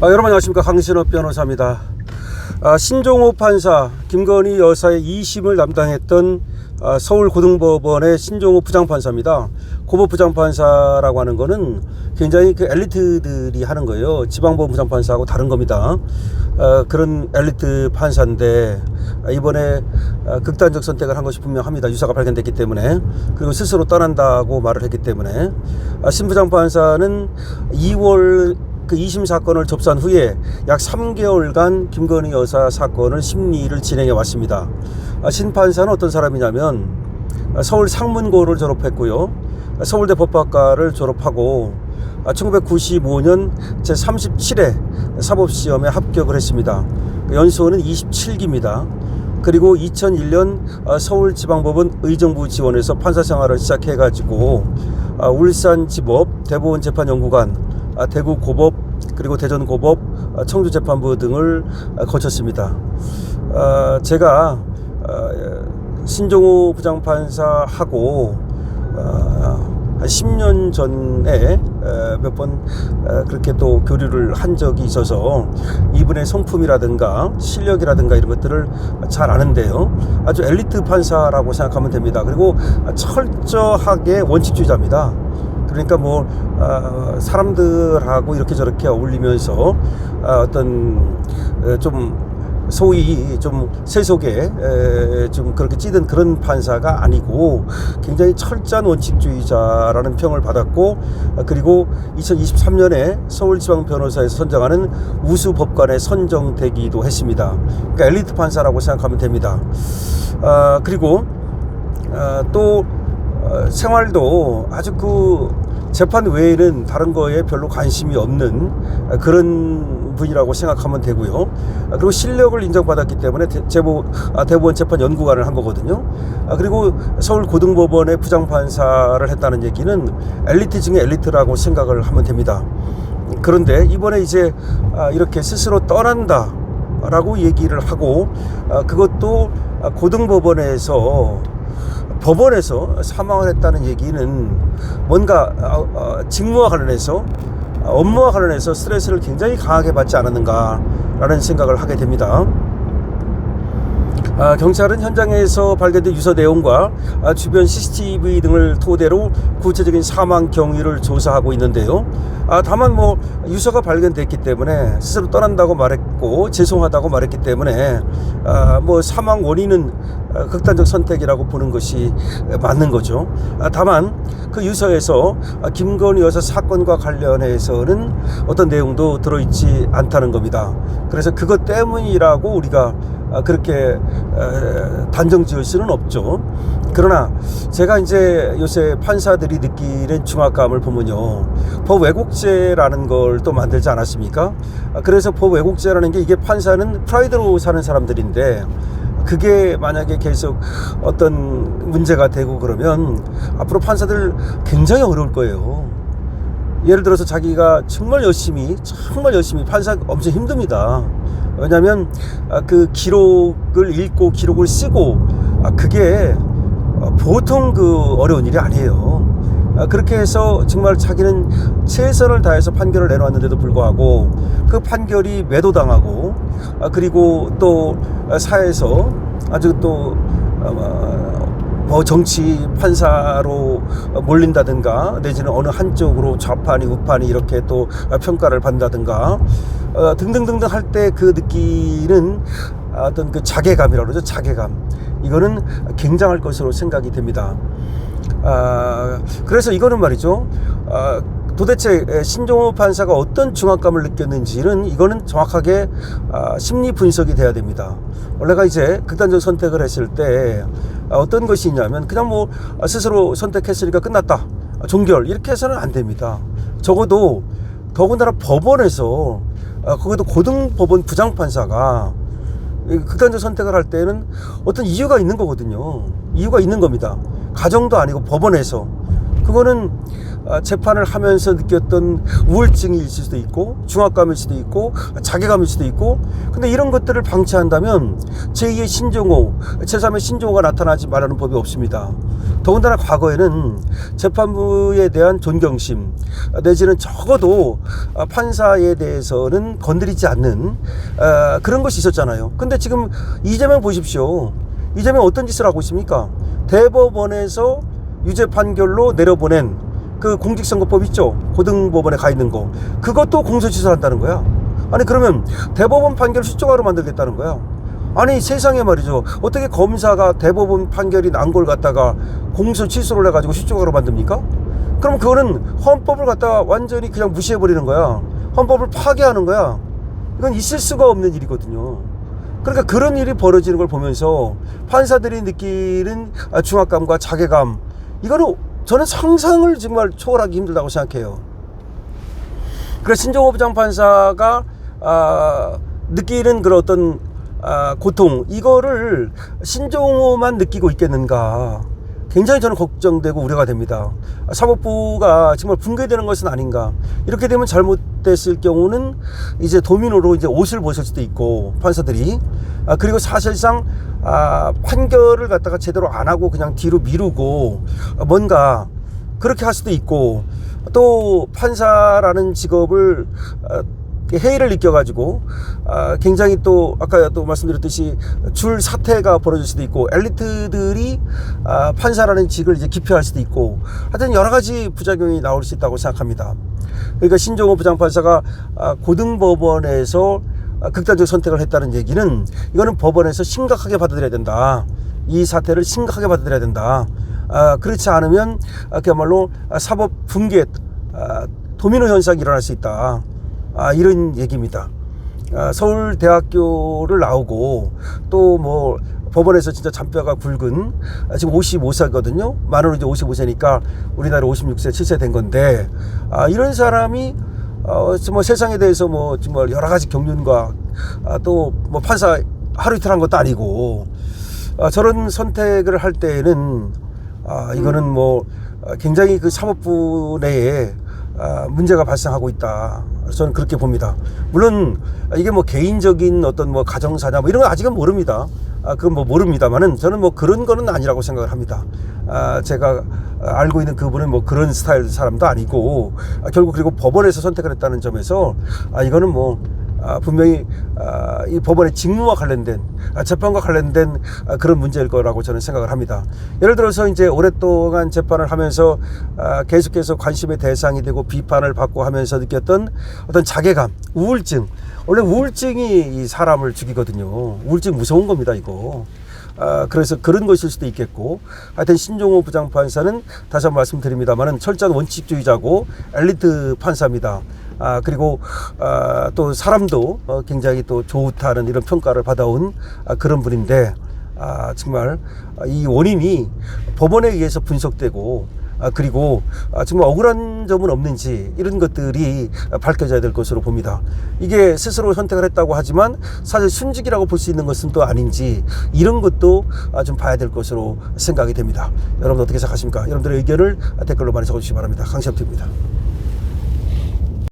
여러분 안녕하십니까. 강신업 변호사입니다. 신종호 판사, 김건희 여사의 2심을 담당했던 서울고등법원의 신종호 부장판사입니다. 고법 부장판사라고 하는 거는 굉장히 그 엘리트들이 하는 거예요. 지방법원 부장판사하고 다른 겁니다. 그런 엘리트 판사인데 이번에 극단적 선택을 한 것이 분명합니다. 유사가 발견됐기 때문에. 그리고 스스로 떠난다고 말을 했기 때문에. 신 부장판사는 2월 그 2심 사건을 접수한 후에 약 3개월간 김건희 여사 사건을 심리를 진행해 왔습니다. 신 판사는 어떤 사람이냐면 서울 상문고를 졸업했고요. 서울대 법학과를 졸업하고 1995년 제37회 사법시험에 합격을 했습니다. 연수원은 27기입니다. 그리고 2001년 서울지방법원 의정부 지원에서 판사 생활을 시작해가지고 울산지법, 대법원재판연구관, 대구고법, 그리고 대전고법, 청주재판부 등을 거쳤습니다. 제가 신종호 부장판사하고 한 10년 전에 몇 번 그렇게 또 교류를 한 적이 있어서 이분의 성품이라든가 실력이라든가 이런 것들을 잘 아는데요. 아주 엘리트 판사라고 생각하면 됩니다. 그리고 철저하게 원칙주의자입니다. 그러니까 뭐 사람들하고 이렇게 저렇게 어울리면서 어떤 좀 소위 좀 세속에 좀 그렇게 찌든 그런 판사가 아니고 굉장히 철저한 원칙주의자라는 평을 받았고, 그리고 2023년에 서울지방변호사에서 선정하는 우수법관에 선정되기도 했습니다. 그러니까 엘리트 판사라고 생각하면 됩니다. 그리고 또 생활도 아주 그 재판 외에는 다른 거에 별로 관심이 없는 그런 분이라고 생각하면 되고요. 그리고 실력을 인정받았기 때문에 대법원 재판연구관을 한 거거든요. 그리고 서울고등법원의 부장판사를 했다는 얘기는 엘리트 중에 엘리트라고 생각을 하면 됩니다. 그런데 이번에 이제 이렇게 스스로 떠난다 라고 얘기를 하고, 그것도 고등법원에서 법원에서 사망을 했다는 얘기는 뭔가 직무와 관련해서, 업무와 관련해서 스트레스를 굉장히 강하게 받지 않았는가라는 생각을 하게 됩니다. 경찰은 현장에서 발견된 유서 내용과 주변 CCTV 등을 토대로 구체적인 사망 경위를 조사하고 있는데요. 다만 뭐 유서가 발견됐기 때문에 스스로 떠난다고 말했고 죄송하다고 말했기 때문에 뭐 사망 원인은 극단적 선택이라고 보는 것이 맞는 거죠. 다만 그 유서에서 김건희 여사 사건과 관련해서는 어떤 내용도 들어있지 않다는 겁니다. 그래서 그것 때문이라고 우리가 그렇게 단정 지을 수는 없죠. 그러나 제가 이제 요새 판사들이 느끼는 중압감을 보면요, 법 왜곡죄라는 걸 또 만들지 않았습니까? 그래서 법 왜곡죄라는 게, 이게 판사는 프라이드로 사는 사람들인데 그게 만약에 계속 어떤 문제가 되고 그러면 앞으로 판사들 굉장히 어려울 거예요. 예를 들어서 자기가 정말 열심히 판사 엄청 힘듭니다. 왜냐하면 그 기록을 읽고 기록을 쓰고 그게 보통 그 어려운 일이 아니에요. 그렇게 해서 정말 자기는 최선을 다해서 판결을 내놓았는데도 불구하고 그 판결이 매도당하고, 그리고 또 사회에서 아주 또 뭐 정치 판사로 몰린다든가, 내지는 어느 한쪽으로 좌판이 우판이 이렇게 또 평가를 받는다든가 등등등등 할 때 그 느끼는 어떤 그 자괴감이라고 그러죠. 자괴감. 이거는 굉장할 것으로 생각이 됩니다. 그래서 이거는 말이죠, 도대체 신종호 판사가 어떤 중압감을 느꼈는지는 이거는 정확하게 심리 분석이 돼야 됩니다. 원래가 이제 극단적 선택을 했을 때 어떤 것이 있냐면 그냥 뭐 스스로 선택했으니까 끝났다, 종결, 이렇게 해서는 안 됩니다. 적어도 더군다나 법원에서 거기도 고등법원 부장판사가 극단적 선택을 할 때는 어떤 이유가 있는 거거든요. 이유가 있는 겁니다. 가정도 아니고 법원에서. 그거는 재판을 하면서 느꼈던 우울증일 수도 있고 중압감일 수도 있고 자괴감일 수도 있고, 근데 이런 것들을 방치한다면 제2의 신종호, 제3의 신종호가 나타나지 말라는 법이 없습니다. 더군다나 과거에는 재판부에 대한 존경심 내지는 적어도 판사에 대해서는 건드리지 않는 그런 것이 있었잖아요. 근데 지금 이재명 보십시오. 이재명 어떤 짓을 하고 있습니까? 대법원에서 유죄 판결로 내려보낸 그 공직선거법 있죠? 고등법원에 가 있는 거, 그것도 공소취소한다는 거야. 아니 그러면 대법원 판결을 수정하러 만들겠다는 거야. 아니 세상에 말이죠, 어떻게 검사가 대법원 판결이 난 걸 갖다가 공소취소를 해가지고 수정하러 만듭니까? 그럼 그거는 헌법을 갖다가 완전히 그냥 무시해버리는 거야. 헌법을 파괴하는 거야. 이건 있을 수가 없는 일이거든요. 그러니까 그런 일이 벌어지는 걸 보면서 판사들이 느끼는 중압감과 자괴감, 이거는 저는 상상을 정말 초월하기 힘들다고 생각해요. 그래서 신종호 부장판사가 느끼는 그런 어떤 고통, 이거를 신종호만 느끼고 있겠는가, 굉장히 저는 걱정되고 우려가 됩니다. 사법부가 정말 붕괴되는 것은 아닌가. 이렇게 되면 잘못됐을 경우는 이제 도미노로 이제 옷을 벗을 수도 있고, 판사들이 그리고 사실상 판결을 갖다가 제대로 안 하고 그냥 뒤로 미루고 뭔가 그렇게 할 수도 있고, 또 판사라는 직업을 해이를 느껴가지고 굉장히 또 아까 또 말씀드렸듯이 줄 사태가 벌어질 수도 있고, 엘리트들이 판사라는 직을 이제 기피할 수도 있고, 하여튼 여러 가지 부작용이 나올 수 있다고 생각합니다. 그러니까 신종호 부장판사가 고등법원에서 극단적 선택을 했다는 얘기는, 이거는 법원에서 심각하게 받아들여야 된다. 이 사태를 심각하게 받아들여야 된다. 그렇지 않으면 그야말로 사법 붕괴, 도미노 현상이 일어날 수 있다. 이런 얘기입니다. 서울대학교를 나오고 또 뭐 법원에서 진짜 잔뼈가 굵은, 지금 55세거든요. 만으로 이제 55세니까 우리나라 56세, 7세 된 건데, 이런 사람이 뭐 세상에 대해서 뭐 정말 여러 가지 경륜과 또 뭐 판사 하루 이틀 한 것도 아니고, 저런 선택을 할 때에는 이거는 뭐 굉장히 그 사법부 내에 문제가 발생하고 있다. 저는 그렇게 봅니다. 물론 이게 뭐 개인적인 어떤 뭐 가정사냐 뭐 이런 건 아직은 모릅니다. 그건 뭐 모릅니다만은 저는 뭐 그런 거는 아니라고 생각을 합니다. 제가 알고 있는 그분은 뭐 그런 스타일 사람도 아니고, 결국 그리고 법원에서 선택을 했다는 점에서 이거는 뭐 분명히 이 법원의 직무와 관련된, 재판과 관련된 그런 문제일 거라고 저는 생각을 합니다. 예를 들어서 이제 오랫동안 재판을 하면서 계속해서 관심의 대상이 되고 비판을 받고 하면서 느꼈던 어떤 자괴감, 우울증. 원래 우울증이 이 사람을 죽이거든요. 우울증 무서운 겁니다, 이거. 그래서 그런 것일 수도 있겠고, 하여튼 신종호 부장판사는 다시 한번 말씀드립니다만은 철저한 원칙주의자고 엘리트 판사입니다. 그리고 또 사람도 굉장히 또 좋다는 이런 평가를 받아온 그런 분인데, 정말 이 원인이 법원에 의해서 분석되고, 그리고 정말 억울한 점은 없는지 이런 것들이 밝혀져야 될 것으로 봅니다. 이게 스스로 선택을 했다고 하지만 사실 순직이라고 볼 수 있는 것은 또 아닌지, 이런 것도 좀 봐야 될 것으로 생각이 됩니다. 여러분 어떻게 생각하십니까? 여러분들의 의견을 댓글로 많이 적어주시기 바랍니다. 강시혁TV입니다.